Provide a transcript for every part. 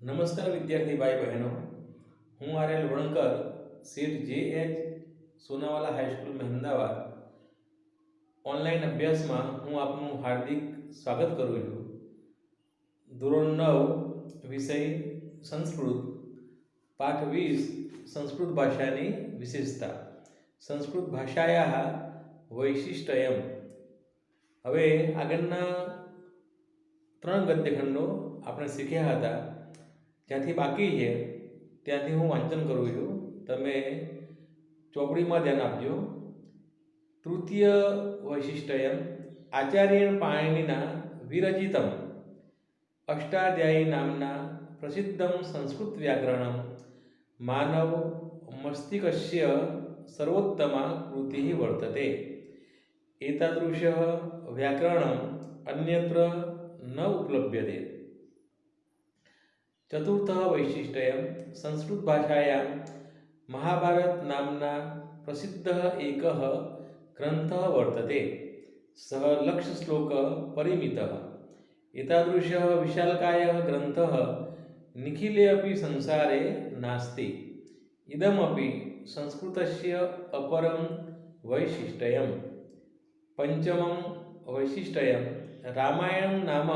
નમસ્કાર વિદ્યાર્થી ભાઈ બહેનો, હું આર્યલ વણકર શેઠ જે સોનાવાલા હાઈસ્કૂલ મહેમદાવાદ ઓનલાઈન અભ્યાસમાં હું આપનું હાર્દિક સ્વાગત કરું છું. ધોરણ 9 વિષય સંસ્કૃત, પાઠ 20 સંસ્કૃત ભાષાની વિશેષતા. સંસ્કૃત ભાષાયા વૈશિષ્ટ્યમ. હવે આગળના 3 ગદ્યખંડો આપણે શીખ્યા હતા. જ્યાંથી બાકી છે ત્યાંથી હું વાંચન કરું છું. તમે ચોપડીમાં ધ્યાન આપજો. તૃતીય વૈશિષ્ટ્યમ આચાર્યેણ પાણિનિના વિરચિતમ અષ્ટાધ્યાયી નામના પ્રસિદ્ધમ સંસ્કૃત વ્યાકરણમ માનવ મસ્તિષ્કસ્ય સર્વોત્તમા કૃતિ વર્તતે. એતાદૃશઃ વ્યાકરણમ અન્યત્ર ન ઉપલભ્યતે. ચતુર્થ વૈશિષ્ટ્યમ સંસ્કૃત ભાષાયાं महाभारत नामना प्रसिद्धः एकः ग्रन्थः वर्तते. सः लक्षश्लोक परिमितः. एतादृशः विशालकायः ग्रन्थः निखिले अपि संसारे नास्ति. इदमपि संस्कृतस्य अपरं वैशिष्ट्यम्. पञ्चमं वैशिष्ट्यं रामायणं नाम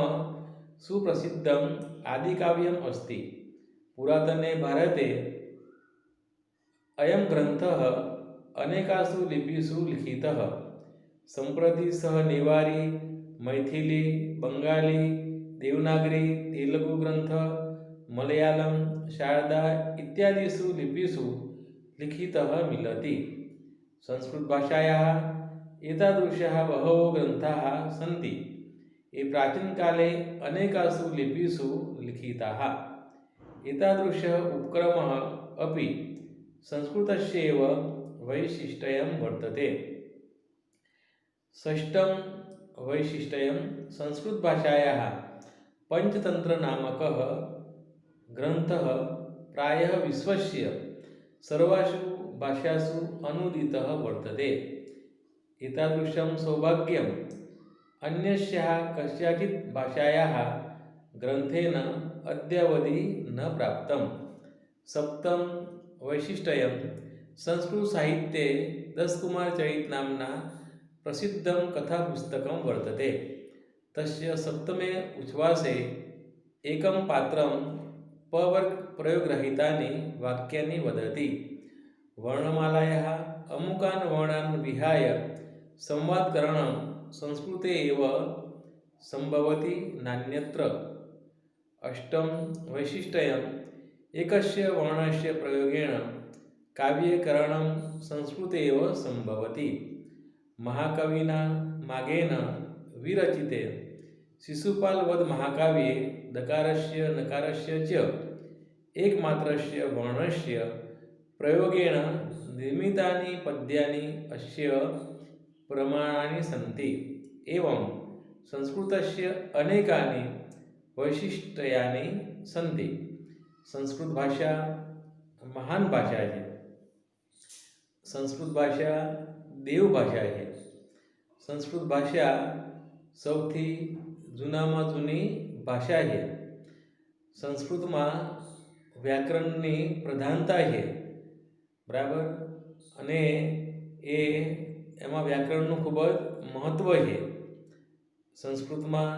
सुप्रसिद्धम् आदिकाव्यम् अस्ति. पुरातने भारते अयं ग्रन्थः अनेकासु लिपिषु लिखितः. सम्प्रति सः नेवारी, मैथिली, बंगाली, देवनागरी, तेलुगु ग्रन्थ, मलयालम, शारदा इत्यादिषु लिपिषु लिखितः मिलति. संस्कृतभाषायाः एतादृशाः बहवो ग्रन्थाः सन्ति. ये प्राचीनकाले अनेकासु लिपिषु लिखिताः. एतादृशः उपक्रमः अपि संस्कृतस्यैव वैशिष्ट्यं वर्तते. षष्ठं वैशिष्ट्यं संस्कृतभाषायाः पंचतन्त्रनामकः ग्रन्थः प्रायः विश्वस्य सर्वासु भाषासु अनूदितः वर्तते. एतादृशं सौभाग्यम् अन्यस्याः कस्याचित् भाषायाः ग्रन्थेन अद्यावधि न प्राप्तम्. सप्तम वैशिष्ट्यं संस्कृत साहित्ये दशकुमार चरित नामना प्रसिद्धं कथापुस्तकं वर्तते. तस्य सप्तमे उच्छ्वासे एकं पात्रं पवर्ग प्रयोगरहितानि वाक्यानि वदति. वर्णमालायाः अमुकान् वर्णान् विहाय संवादकरणं संस्कृते एव सम्भवति, नान्यत्र. अष्टम वैशिष्ट्यं एकस्य वर्णस्य प्रयोगेण काव्यकरणं संस्कृते एव सम्भवति. महाकविना मागेन विरचिते शिशुपालवध महाकाव्ये दकारस्य नकारस्य च एकमात्रस्य वर्णस्य प्रयोगेण निर्मितानि पद्यानि अस्य प्रमाणानि सन्ति. एवं संस्कृतस्य अनेकानि वैशिष्ट्यानि सन्ति. संस्कृत भाषा महान भाषा है. संस्कृत भाषा देव भाषा है. संस्कृत भाषा सौथी जूनामां जूनी भाषा है. संस्कृत में व्याकरण की प्रधानता है. बराबर. अने ए एमां व्याकरण खूब महत्व है. संस्कृत में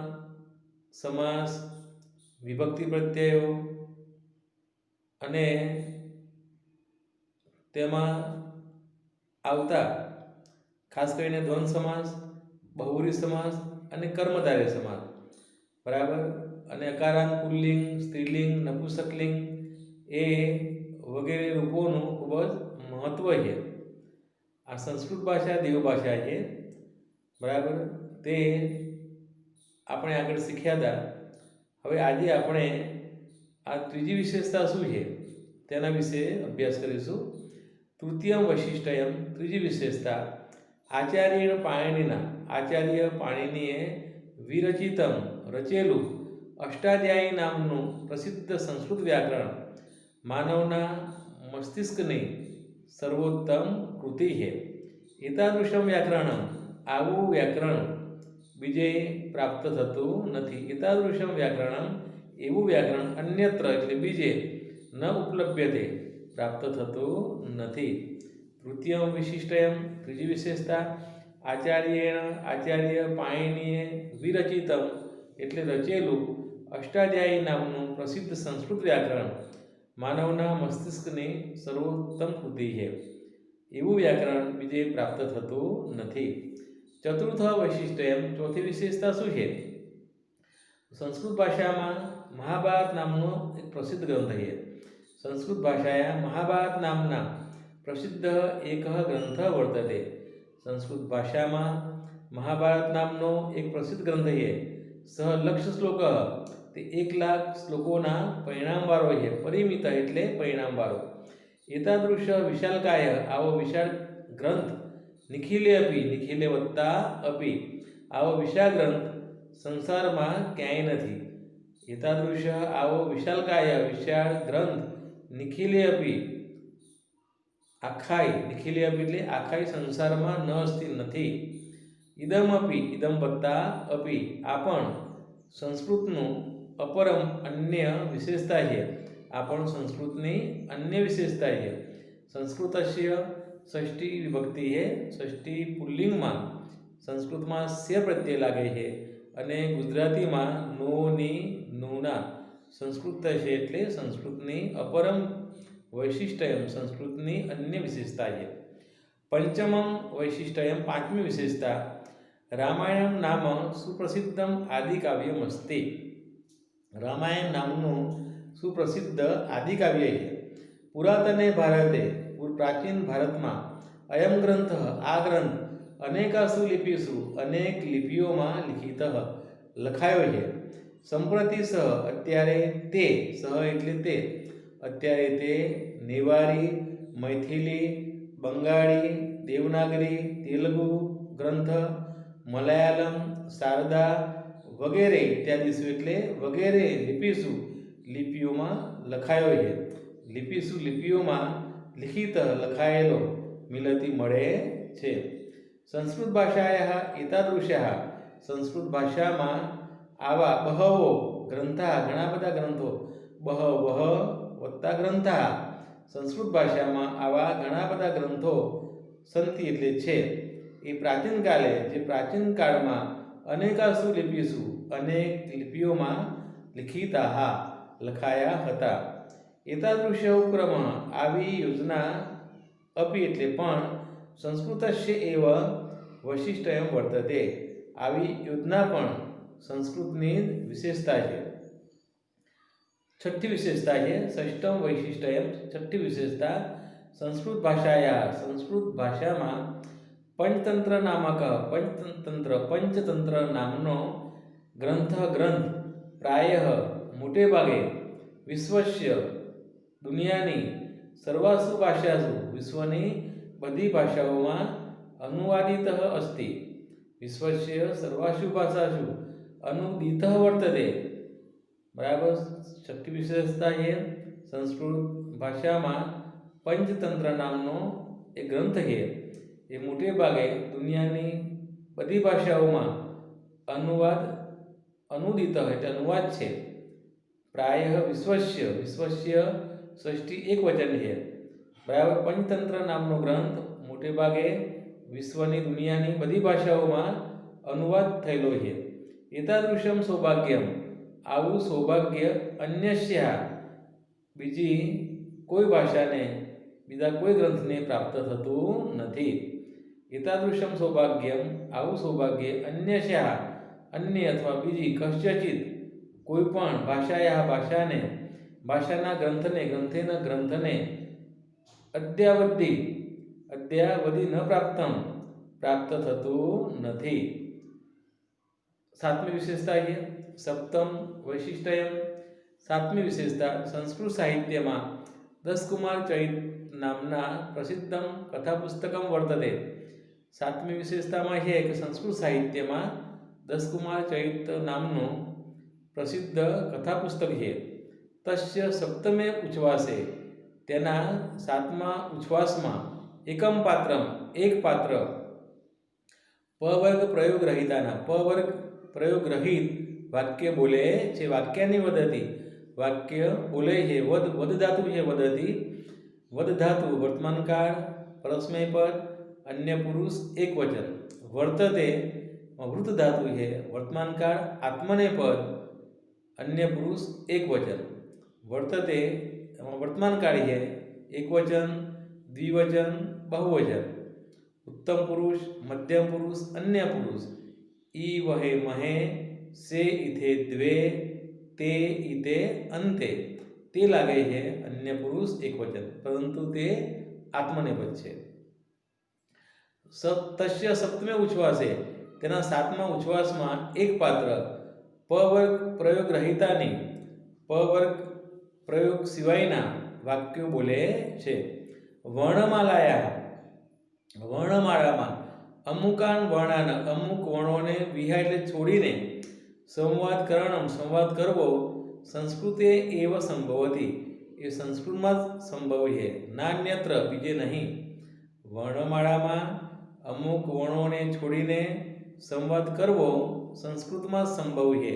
समास, विभक्ति प्रत्ययो અને તેમાં આવતા ખાસ કરીને દ્વંદ સમાસ, બહુવ્રીહી સમાસ અને કર્મધારય સમાસ. બરાબર. અને અકારાંત પુલ્લિંગ, સ્ત્રીલિંગ, નપુંસકલિંગ એ વગેરે રૂપોનું ખૂબ જ મહત્ત્વ છે. આ સંસ્કૃત ભાષા દેવભાષા છે. બરાબર. તે આપણે આગળ શીખ્યા હતા. હવે આજે આપણે આ ત્રીજી વિશેષતા શું છે તેના વિશે અભ્યાસ કરીશું. તૃતીયમ વૈશિષ્ટ્યમ ત્રીજી વિશેષતા આચાર્યેણ પાણિનિના આચાર્ય પાણિનિએ વિરચિતમ રચેલું અષ્ટાધ્યાયી નામનું પ્રસિદ્ધ સંસ્કૃત વ્યાકરણ માનવના મસ્તિષ્કની સર્વોત્તમ કૃતિ છે. એતાદૃશમ વ્યાકરણમ આવું વ્યાકરણ બીજે પ્રાપ્ત થતું નથી. એતાદૃશમ વ્યાકરણમ એવું વ્યાકરણ અન્યત્ર એટલે બીજે ન ઉપલભ્યતે પ્રાપ્ત થતું નથી. તૃતીય વિશિષ્ટયમ ત્રીજી વિશેષતા આચાર્ય પાણિનીએ વિરચિતમ એટલે રચેલું અષ્ટાધ્યાયી નામનું પ્રસિદ્ધ સંસ્કૃત વ્યાકરણ માનવના મસ્તિષ્કની સર્વોત્તમ કૃતિ છે. એવું વ્યાકરણ બીજે પ્રાપ્ત થતું નથી. ચતુર્થ વૈશિષ્ટ્યમ ચોથી વિશેષતા શું છે? સંસ્કૃત ભાષામાં મહાભારત નામનો એક પ્રસિદ્ધ ગ્રંથ છે. સંસ્કૃત ભાષાયા મહાભારત નામના પ્રસિદ્ધ એક ગ્રંથ વર્તતે. સંસ્કૃત ભાષામાં મહાભારત નામનો એક પ્રસિદ્ધ ગ્રંથ છે. સહ લક્ષ શ્લોક તે 1,00,000 શ્લોકોના પરિણામવાળો છે. પરિમિત એટલે પરિણામવાળો. એતાદૃશ વિશાલકાય આવો વિશાળ ગ્રંથ નિખિલે વત્તા અપી આવો વિશાળ ગ્રંથ સંસારમાં ક્યાંય નથી. એતાદૃશ આવો વિશાલકાય વિશાળ ગ્રંથ નિખિલે એટલે આખાય સંસારમાં ન અસ્તિ નથી. ઇદમ વત્તા અપી આ પણ સંસ્કૃતનું અપરમ અન્ય વિશેષતા છે. આ પણ સંસ્કૃતની અન્ય વિશેષતા છે. સંસ્કૃતસ્ય ષષ્ઠી વિભક્તિ છે. ષષ્ઠી પુલ્લિંગમાં સંસ્કૃતમાં સે પ્રત્યય લાગે છે અને ગુજરાતીમાં નૂના સંસ્કૃત છે એટલે સંસ્કૃતની અપરમ વૈશિષ્ટ્યમ સંસ્કૃતની અન્ય વિશેષતા છે. પંચમમ વૈશિષ્ટ્યમ પાંચમી વિશેષતા રામાયણ નામ સુપ્રસિદ્ધમ આદિકાવ્યમ અસ્તિ. રામાયણ નામનું સુપ્રસિદ્ધ આદિકાવ્ય છે. પુરાતને ભારતે પ્રાચીન ભારતમાં અયમ ગ્રંથ આ ગ્રંથ અનેકાસુ લિપિસુ અનેક લિપિઓમાં લખાયો છે. સંપ્રતિ અત્યારે તે નેવારી, મૈથિલી, બંગાળી, દેવનાગરી, તેલુગુ ગ્રંથ, મલયાલમ, શારદા વગેરે ઇત્યાદિસુ એટલે વગેરે લિપિઓમાં લખાયો છે. લિપિઓમાં લખાયેલો મિલતી મળે છે. સંસ્કૃત ભાષાયા એતાદૃશા સંસ્કૃત ભાષામાં આવા બહવો ગ્રંથા ઘણા બધા ગ્રંથો બહવઃ વત્તા ગ્રંથા સંસ્કૃત ભાષામાં આવા ઘણા બધા ગ્રંથો સંતિ એટલે છે. એ પ્રાચીન કાળમાં અનેકાસુ લિપિસુ અનેક લિપિઓમાં લખાયા હતા. એતાદૃશ ઉપક્રમ આવી યોજના અપી એટલે પણ સંસ્કૃતસ્ય એવ વૈશિષ્ટ્યમ વર્તતે આવી યોજના પણ સંસ્કૃતની વિશેષતા છે. છઠ્ઠી વિશેષતા છે ષષ્ઠમ વૈશિષ્ટ્યમ છઠ્ઠી વિશેષતા સંસ્કૃત ભાષામાં પંચતંત્ર નામનો ગ્રંથ પ્રાય મોટે ભાગે વિશ્વસ્ય દુનિયાની સર્વાસુ ભાષાસુ વિશ્વની બધી ભાષાઓમાં અનુવાદિત અસ્તિ. વિશ્વસ્ય સર્વાસુ ભાષાસુ અનુદિત વર્તતે. બરાબર. છઠ્ઠી વિશેષતા છે સંસ્કૃત ભાષામાં પંચતંત્ર નામનો એ ગ્રંથ છે. એ મોટે ભાગે દુનિયાની બધી ભાષાઓમાં અનુદિત એટલે અનુવાદ છે. પ્રાય વિશ્વસ્ય ષષ્ઠી એક વચન છે. બરાબર. પંચતંત્ર નામનો ગ્રંથ મોટે ભાગે વિશ્વની દુનિયાની બધી ભાષાઓમાં અનુવાદ થયેલો છે. એતાદૃશમ સૌભાગ્યમ આવું સૌભાગ્ય અન્યસ્યા બીજી કોઈ ભાષાને બીજા કોઈ ગ્રંથને પ્રાપ્ત થતું નથી. એતાદૃશમ સૌભાગ્યમ આવું સૌભાગ્ય અન્યસ્યા અન્ય અથવા બીજી કશ્યચિત કોઈ પણ ભાષાના ગ્રંથને અદ્યાવધિ ન પ્રાપ્ત થતું નથી. સાતમી વિશેષતા છે સપ્તમ વૈશિષ્ટ્યમ સાતમી વિશેષતા સંસ્કૃત સાહિત્યમાં દસકુમાર ચરિત નામના પ્રસિદ્ધમ કથાપુસ્તકમ વર્તતે. સાતમી વિશેષતામાં છે કે સંસ્કૃત સાહિત્યમાં દસકુમાર ચરિત નામનું પ્રસિદ્ધ કથાપુસ્તક છે. તસ્ય સપ્તમે ઉચ્છ્વાસે તેના સાતમા ઉચ્છ્વાસમાં એક પાત્ર પ વર્ગ પ્રયોગ રહિત વાક્ય બોલે છે. વાક્યાની વદતી, વાક્ય બોલે છે. વદ ધાતુ છે. વદ ધાતુ વર્તમાનકાળ, પરસ્મય પદ, અન્ય પુરુષ એકવચન. વર્તતે વૃત ધાતુ છે. વર્તમાનકાળ, આત્મનેપદ, અન્ય પુરુષ એકવચન. વર્તતે વર્તમાનકાળ છે. એકવચન, દ્વિવચન, બહુવચન. ઉત્તમ પુરુષ, મધ્યમ પુરુષ, અન્ય પુરુષ. ઈ વહે મહે, સે ઇથે દ્વે, તે ઇતે અંતે. તે લાગે છે અન્ય પુરુષ એકવચન, પરંતુ તે આત્મનેપદ છે. તસ્ય સપ્તમે ઉચ્છ્વાસે, તેના સાતમા ઉચ્છ્વાસમાં એક પાત્ર પ વર્ગ પ્રયોગ રહિતાની, પ વર્ગ પ્રયોગ સિવાયના વાક્યો બોલે છે. વર્ણમાળામાં અમુકાન વર્ણાન, અમુક વર્ણોને વિહાય એટલે છોડીને, સંવાદ કरणम સંવાદ કરવો, સંસ્કૃતે એવ સંભવતી એ સંસ્કૃતમાં જ સંભવ છે. નાન્યત્ર બીજે નહીં. વર્ણમાળામાં અમુક વર્ણોને છોડીને સંવાદ કરવો સંસ્કૃતમાં જ સંભવ છે,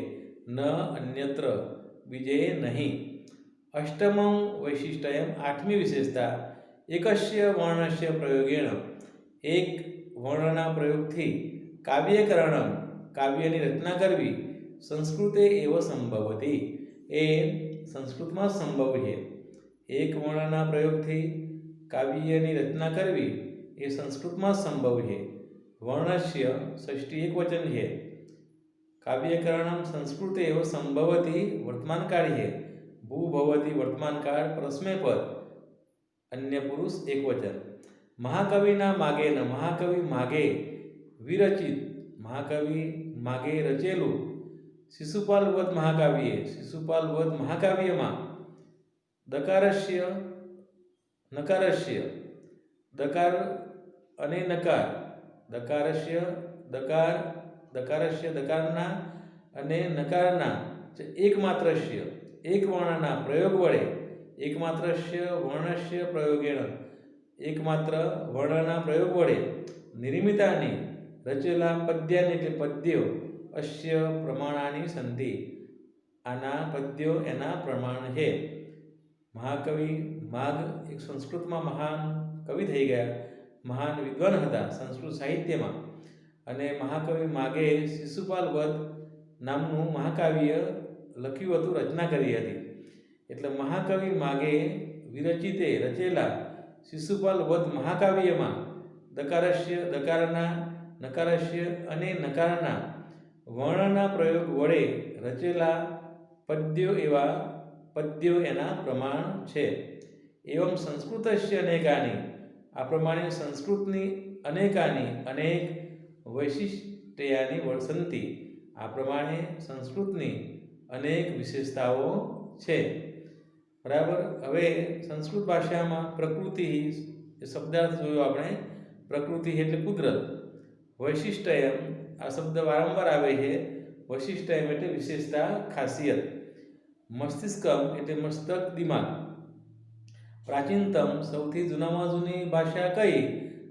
ન અન્યત્ર બીજે નહીં. અષ્ટમં વૈશિષ્ટ્યમ આઠમી વિશેષતા એકસ્ય વર્ણસ્ય પ્રયોગેણ એક વર્ણના પ્રયોગથી કાવ્યકરણમ કાવ્યની રચના કરવી સંસ્કૃતે એવ સંભવતી એ સંસ્કૃતમાં સંભવ છે. એક વર્ણના પ્રયોગથી કાવ્યની રચના કરવી એ સંસ્કૃતમાં સંભવ છે. વર્ણસ્ય ષષ્ઠી એકવચન છે. કાવ્યકરણમ સંસ્કૃતે એવ સંભવતી વર્તમાનકાળ છે. ભૂ ભવતી વર્તમાનકાળ, પરસ્મય પદ, અન્ય પુરુષ એકવચન. મહાકવિના માગેન મહાકવિ માગે વિરચિત, મહાકવિ માગે રચેલું. શિશુપાલ વદ મહાકાવ્યે શિશુપાલ વદ મહાકાવ્યમાં દકારસ્ય નકારસ્ય દકાર અને નકાર, દકારસ્ય દકાર, દકારસ્ય દકારના અને નકારના એકમાત્રસ્ય એક વર્ણના પ્રયોગ વડે, એકમાત્રસ્ય વર્ણસ્ય પ્રયોગેણ એકમાત્ર વર્ણના પ્રયોગ વડે નિર્મિતાની રચેલા પદ્યાની એટલે પદ્યો અસ્ય પ્રમાણાની સંધિ આના પદ્યો એના પ્રમાણ છે. મહાકવિ માગ એક સંસ્કૃતમાં મહાન કવિ થઈ ગયા, મહાન વિદ્વાન હતા સંસ્કૃત સાહિત્યમાં. અને મહાકવિ માગે શિશુપાલ વદ નામનું મહાકાવ્ય લખ્યું હતું, રચના કરી હતી. એટલે મહાકવિ માગે વિરચિતે રચેલા શિશુપાલ વદ મહાકાવ્યમાં દકારસ્ય દકારના, નકારસ્ય અને નકારના વર્ણના પ્રયોગ વડે રચેલા પદ્યો એવા પદ્યો એના પ્રમાણ છે. એવમ સંસ્કૃતસ્ય અનેકાની આ પ્રમાણે સંસ્કૃતની અનેકાની અનેક વૈશિષ્ટ્યાની વર્સંતી આ પ્રમાણે સંસ્કૃતની અનેક વિશેષતાઓ છે. બરાબર. હવે સંસ્કૃત ભાષામાં પ્રકૃતિ એ શબ્દાર્થ જોયો આપણે. પ્રકૃતિ એટલે કુદરત. વૈશિષ્ટ્યમ આ શબ્દ વારંવાર આવે છે. વૈશિષ્ટ્યમ એટલે વિશેષતા, ખાસિયત. મસ્તિષ્કમ એટલે મસ્તક, દિમાગ. પ્રાચીનતમ સૌથી જૂનામાં જૂની ભાષા કઈ?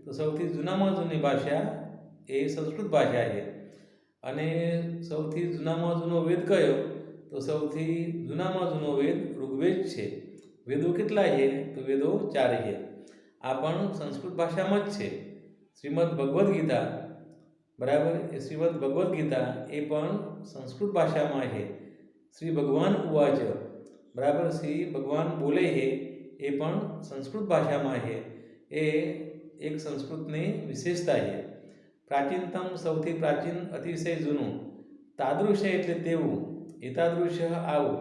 તો સૌથી જૂનામાં જૂની ભાષા એ સંસ્કૃત ભાષા છે. અને સૌથી જૂનામાં જૂનો વેદ કયો? તો સૌથી જૂનામાં જૂનો વેદ ઋગ્વેદ છે. વેદો કેટલા છે? તો વેદો 4 છે. આ પણ સંસ્કૃત ભાષામાં જ છે. શ્રીમદ ભગવદ્ ગીતા, બરાબર, એ શ્રીમદ ભગવદ્ ગીતા એ પણ સંસ્કૃત ભાષામાં છે. શ્રી ભગવાન ઉવાચ, બરાબર, શ્રી ભગવાન બોલે છે એ પણ સંસ્કૃત ભાષામાં છે. એ એક સંસ્કૃતની વિશેષતા છે. પ્રાચીનતમ સૌથી પ્રાચીન, અતિશય જૂનું. તાદૃશ એટલે તેવું. એતાદૃશ આવું.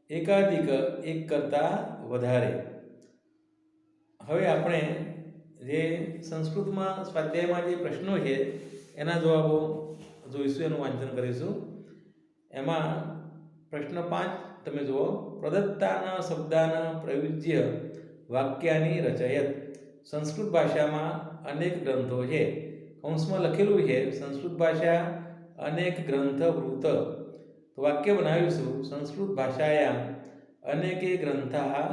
એકાધિક એક કરતાં વધારે. હવે આપણે જે સંસ્કૃતમાં સ્વાધ્યાયમાં જે પ્રશ્નો છે એના જવાબો જોઈશું, એનું વાંચન કરીશું. એમાં પ્રશ્ન 5 તમે જુઓ. પ્રદત્તાના શબ્દાના પ્રયુજ્ય વાક્યાની રચયત. સંસ્કૃત ભાષામાં અનેક ગ્રંથો છે. કૌંસમાં લખેલું છે સંસ્કૃત ભાષા અનેક ગ્રંથ વૃત. તો વાક્ય બનાવીશું સંસ્કૃત ભાષાયામ અનેકે ગ્રંથા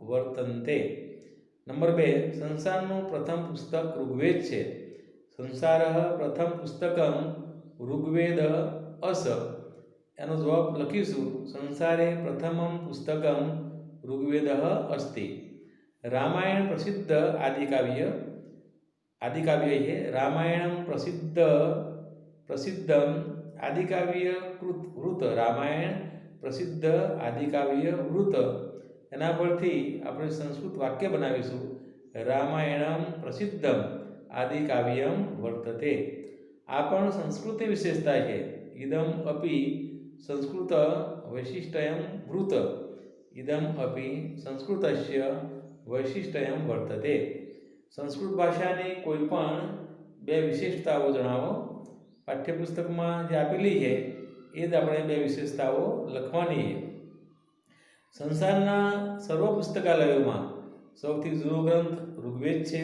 વર્તન્તે. નંબર 2, સંસારનું પ્રથમ પુસ્તક ઋગ્વેદ છે. સંસાર પ્રથમ પુસ્તકમ ઋગ્વેદ અસ. એનો જવાબ લખીશું. સંસારે પ્રથમમ પુસ્તકમ ઋગ્વેદ અસ્તિ. રામાયણ પ્રસિદ્ધ આદિકાવ્ય છે. રામાયણમ પ્રસિદ્ધમ આદિકાવ્ય વૃત. રામાયણ પ્રસિદ્ધ આદિકાવ્ય વૃત. એના પરથી આપણે સંસ્કૃત વાક્ય બનાવીશું. રામાયણમ પ્રસિદ્ધમ આદિકાવ્યમ વર્તતે. આ પણ સંસ્કૃતની વિશેષતા છે. ઇદમ અપી સંસ્કૃત વૈશિષ્ટ્યમ વૃત. ઇદમ અપી સંસ્કૃતસ્ય વૈશિષ્ટ્યમ વર્તતે. સંસ્કૃત ભાષાની કોઈ પણ બે વિશેષતાઓ જણાવો. પાઠ્યપુસ્તકમાં જે આપેલી છે એ જ આપણે બે વિશેષતાઓ લખવાની છે. સંસારના સર્વ પુસ્તકાલયોમાં સૌથી જૂનો ગ્રંથ ઋગ્વેદ છે.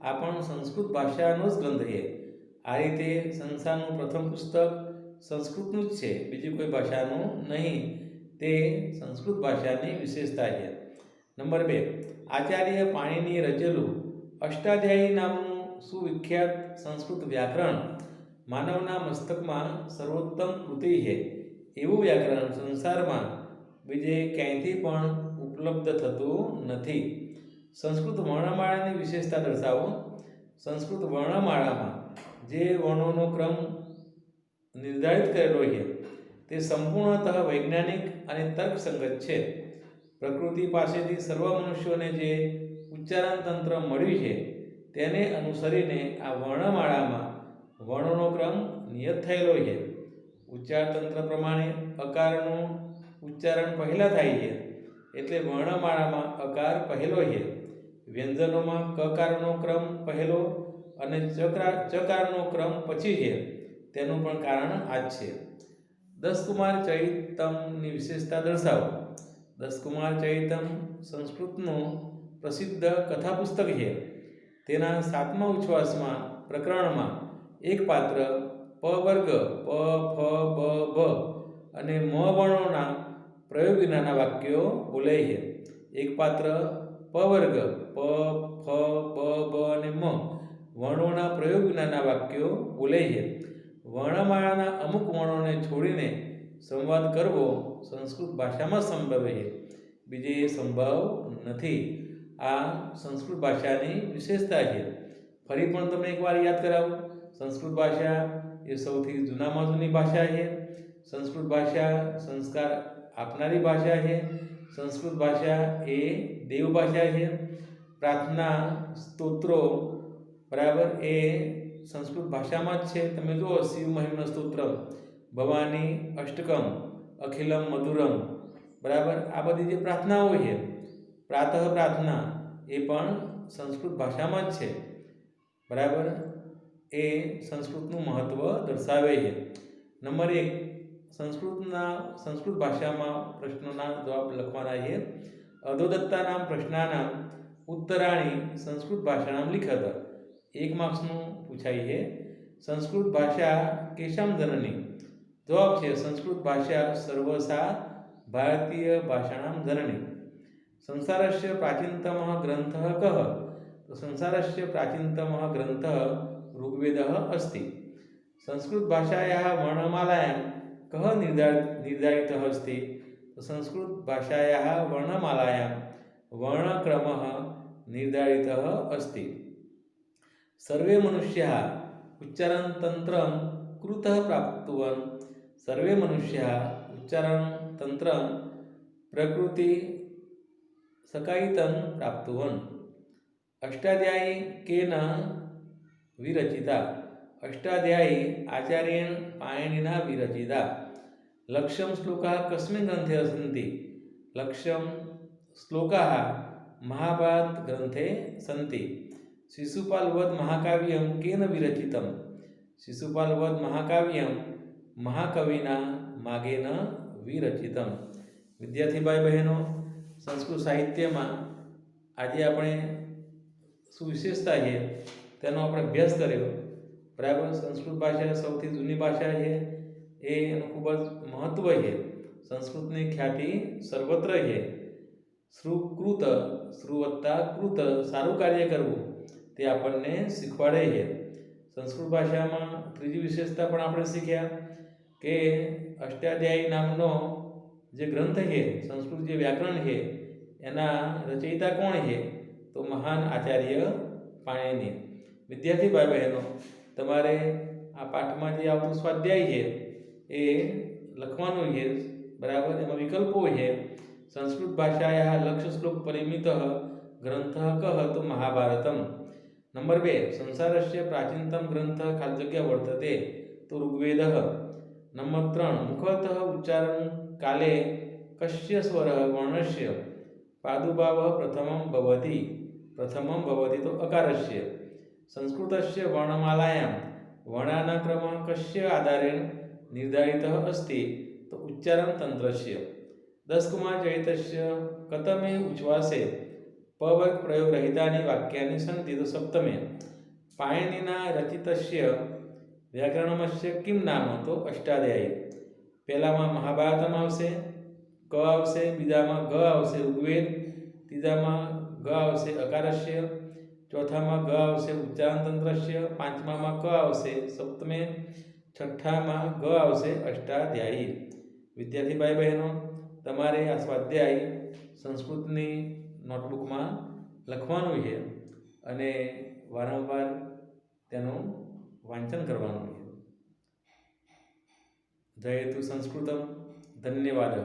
આ પણ સંસ્કૃત ભાષાનો જ ગ્રંથ છે. આ રીતે સંસારનું પ્રથમ પુસ્તક સંસ્કૃતનું જ છે, બીજી કોઈ ભાષાનું નહીં. તે સંસ્કૃત ભાષાની વિશેષતા છે. નંબર 2, આચાર્ય પાણીની રચેલું અષ્ટાધ્યાયી નામનું સુવિખ્યાત સંસ્કૃત વ્યાકરણ માનવના મસ્તકમાં સર્વોત્તમ કૃતિ છે. એવું વ્યાકરણ સંસારમાં બીજે ક્યાંયથી પણ ઉપલબ્ધ થતું નથી. સંસ્કૃત વર્ણમાળાની વિશેષતા દર્શાવો. સંસ્કૃત વર્ણમાળામાં જે વર્ણોનો ક્રમ નિર્ધારિત કરેલો છે તે સંપૂર્ણતઃ વૈજ્ઞાનિક અને તર્કસંગત છે. પ્રકૃતિ પાસેથી સર્વ મનુષ્યોને જે ઉચ્ચારણ તંત્ર મળ્યું છે તેને અનુસરીને આ વર્ણમાળામાં વર્ણોનો ક્રમ નિયત થયેલો છે. ઉચ્ચાર તંત્ર પ્રમાણે અકારનું ઉચ્ચારણ પહેલાં થાય છે, એટલે વર્ણમાળામાં અકાર પહેલો છે. વ્યંજનોમાં કકારનો ક્રમ પહેલો અને ચકારનો ક્રમ પછી છે. તેનું પણ કારણ આ જ છે. દસકુમાર ચરિતમની વિશેષતા દર્શાવો. દસકુમાર ચરિતમ સંસ્કૃતનું પ્રસિદ્ધ કથા પુસ્તક છે. તેના 7મા ઉચ્છ્વાસમાં પ્રકરણમાં એક પાત્ર પ વર્ગ પ, ફ, બ, ભ અને મ વર્ણોના પ્રયોગ વિનાના વાક્યો બોલાય છે. એક પાત્ર પ વર્ગ પ, ફ, બ, ભ અને મ વર્ણોના પ્રયોગ વિનાના વાક્યો બોલાય છે. વર્ણમાળાના અમુક વર્ણોને છોડીને સંવાદ કરવો સંસ્કૃત ભાષામાં સંભવ છે, બીજે સંભવ નથી. આ સંસ્કૃત ભાષાની વિશેષતા છે. ફરી પણ તમને એકવાર યાદ કરાવું. સંસ્કૃત ભાષા એ સૌથી જૂનામાં જૂની ભાષા છે. સંસ્કૃત ભાષા સંસ્કાર આપનારી ભાષા છે. સંસ્કૃત ભાષા એ દેવ ભાષા છે. પ્રાર્થના સ્તોત્રો બરાબર એ સંસ્કૃત ભાષામાં જ છે. તમે જુઓ શિવ મહિમ્ન સ્તોત્ર, ભવાની અષ્ટકમ, અખિલમ મધુરમ બરાબર. આ બધી જે પ્રાર્થનાઓ છે, પ્રાતઃ પ્રાર્થના એ પણ સંસ્કૃત ભાષામાં જ છે બરાબર. એ સંસ્કૃતનું મહત્ત્વ દર્શાવે છે. નંબર 1, સંસ્કૃત ભાષામાં પ્રશ્નોના જવાબ લખવાના છે. અધોદત્તાનામ પ્રશ્નાનામ ઉત્તરાણી સંસ્કૃત ભાષાનામ લિખત. 1 માર્ક્સનું પૂછાય છે. સંસ્કૃત ભાષા કેશામ જનની. જવાબ છે સંસ્કૃત ભાષા સર્વસા ભારતીય ભાષાણામ જનની. સંસારસ્ય પ્રાચીનતમઃ ગ્રંથઃ કः? તો સંસારસ્ય પ્રાચીનતમઃ ગ્રંથઃ ऋग्वेदः अस्ति. संस्कृत भाषायाः वर्णमालायां कः निर्धारितः अस्ति? तो संस्कृत भाषायाः वर्णमालायां वर्णक्रमः निर्धारितः अस्ति. सर्वे मनुष्याः उच्चारणतन्त्रं कृतः प्राप्तुवन्. सर्वे मनुष्याः उच्चारणतन्त्रं प्रकृति सकायितं प्राप्तुवन्. अष्टाध्यायी केन विरचिता? अष्टाध्यायी आचार्येण पाणिनिना विरचिता. लक्ष्यं श्लोकाः कस्मिन् ग्रन्थे सन्ति? लक्ष्यं श्लोकाः महाभारतग्रन्थे सन्ति. शिशुपालवध महाकाव्यं केन विरचितं? शिशुपालवध महाकाव्यं महाकविना मागेन विरचितं. विद्यार्थी भाई बहनों, संस्कृत साहित्यમાં આજે આપણે શું વિશેષતા છે તેનો આપણે અભ્યાસ કર્યો બરાબર. સંસ્કૃત ભાષા સૌથી જૂની ભાષા છે. એનું ખૂબ જ મહત્ત્વ છે. સંસ્કૃતની ખ્યાતિ સર્વત્ર છે. શ્રુકૃત શ્રુવત્તા કૃત સારું કાર્ય કરવું તે આપણને શીખવાડે છે. સંસ્કૃત ભાષામાં ત્રીજી વિશેષતા પણ આપણે શીખ્યા. કે અષ્ટાધ્યાયી નામનો જે ગ્રંથ છે, સંસ્કૃત જે વ્યાકરણ છે એના રચયિતા કોણ છે? તો મહાન આચાર્ય પાણિની. વિદ્યાર્થી ભાઈ બહેનો, તમારે આ પાઠમાં જે આવતું સ્વાધ્યાય છે એ લખવાનું છે, બરાબર. એમાં વિકલ્પો છે. સંસ્કૃત ભાષાયા લક્ષ્ય શ્લોક પરિમિત ગ્રંથ કહ? તો મહાભારતમ. નંબર 2, સંસારસ્ય પ્રાચીનતમ ગ્રંથ ખાલી જગ્યા વર્તતે? તો ઋગ્વેદ. નંબર 3, મુખતઃ ઉચ્ચારણ કાલે કસ્ય સ્વર વર્ણસ્ય પાદુભાવ પ્રથમમ ભવતિ? પ્રથમમ ભવતિ તો અકારસ્ય. સંસ્કૃતસ્ય વર્ણમાલાયામ વર્ણાના ક્રમ કસ્ય આધારેણ નિર્ધારિતઃ અસ્તિ? તો ઉચ્ચારણ તંત્રસ્ય. 10 ચૈતસ્ય કતમે ઉચ્વાસે પવર્ગ પ્રયોગ રહિતાની વાક્યાની સંતિ? તો સપ્તમે. પાણિનિના રચિતસ્ય વ્યાકરણમસ્ય કિમ નામ? તો અષ્ટાધ્યાયી. પહેલામાં મહાભારતમ આવશે, ક આવશે. બીજામાં ગ આવશે, ઋગ્વેદ. ત્રીજામાં ગ આવશે, અકારસ્ય. ચોથામાં ગ આવશે, ઉચ્ચારણ તંત્રસ્ય. પાંચમામાં ક આવશે, સપ્તમે. છઠ્ઠામાં ગ આવશે, અષ્ટાધ્યાયી. વિદ્યાર્થી ભાઈ બહેનો, તમારે આ સ્વાધ્યાય સંસ્કૃતની નોટબુકમાં લખવાનું છે અને વારંવાર તેનું વાંચન કરવાનું છે. જયતુ સંસ્કૃતમ. ધન્યવાદ.